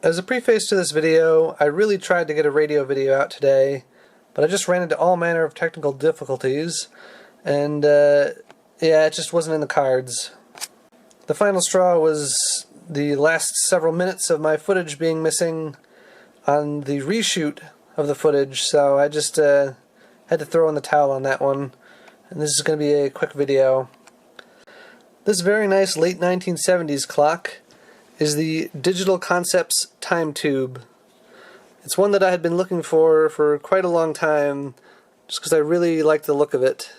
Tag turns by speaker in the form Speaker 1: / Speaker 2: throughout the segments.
Speaker 1: As a preface to this video, I really tried to get a radio video out today, but I just ran into all manner of technical difficulties, and yeah, it just wasn't in the cards. The final straw was the last several minutes of my footage being missing on the reshoot of the footage, so I just had to throw in the towel on that one, and this is going to be a quick video. This very nice late 1970s clock is the Digital Concepts time tube. It's one that I had been looking for quite a long time, just because I really liked the look of it.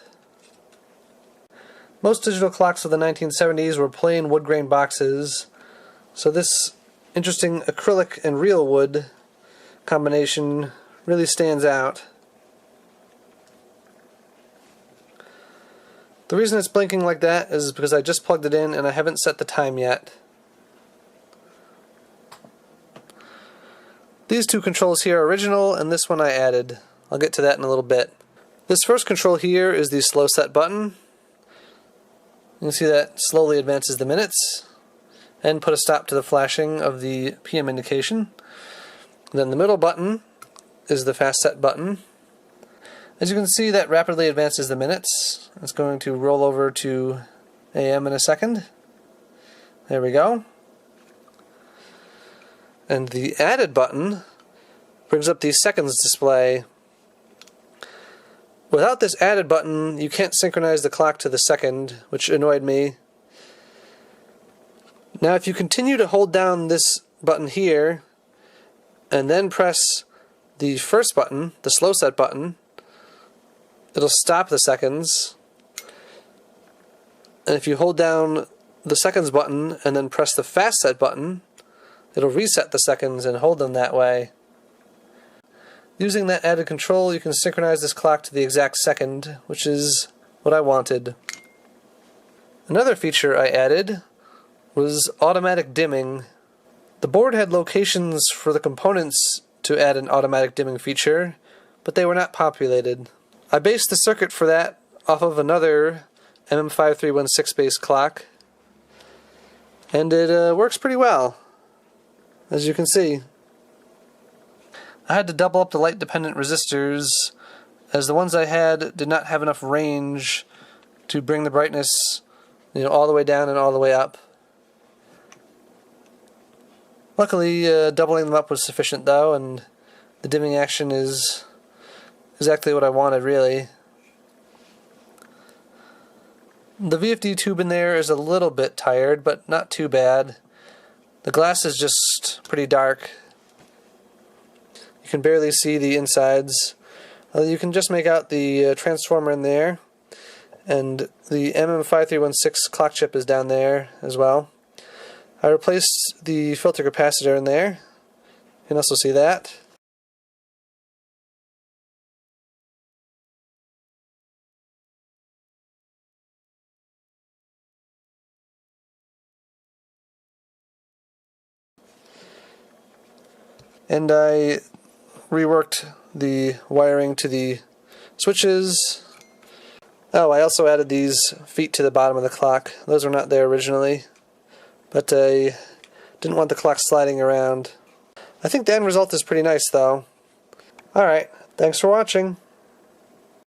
Speaker 1: Most digital clocks of the 1970s were plain wood grain boxes, so this interesting acrylic and real wood combination really stands out. The reason it's blinking like that is because I just plugged it in and I haven't set the time yet. These two controls here are original, and this one I added. I'll get to that in a little bit. This first control here is the slow set button. You can see that slowly advances the minutes and put a stop to the flashing of the PM indication. Then the middle button is the fast set button. As you can see, that rapidly advances the minutes. It's going to roll over to AM in a second. There we go. And the added button brings up the seconds display. Without this added button, you can't synchronize the clock to the second, which annoyed me. Now if you continue to hold down this button here, and then press the first button, the slow set button, it'll stop the seconds. And if you hold down the seconds button and then press the fast set button, it'll reset the seconds and hold them that way. Using that added control, you can synchronize this clock to the exact second, which is what I wanted. Another feature I added was automatic dimming. The board had locations for the components to add an automatic dimming feature, but they were not populated. I based the circuit for that off of another MM5316 based clock, and it works pretty well, as you can see. I had to double up the light dependent resistors, as the ones I had did not have enough range to bring the brightness, all the way down and all the way up. Luckily, doubling them up was sufficient though, and the dimming action is exactly what I wanted, really. The VFD tube in there is a little bit tired, but not too bad. The glass is just pretty dark. You can barely see the insides. You can just make out the transformer in there, and the MM5316 clock chip is down there as well. I replaced the filter capacitor in there. You can also see that. And I reworked the wiring to the switches. Oh, I also added these feet to the bottom of the clock. Those were not there originally, but I didn't want the clock sliding around. I think the end result is pretty nice though. Alright, thanks for watching.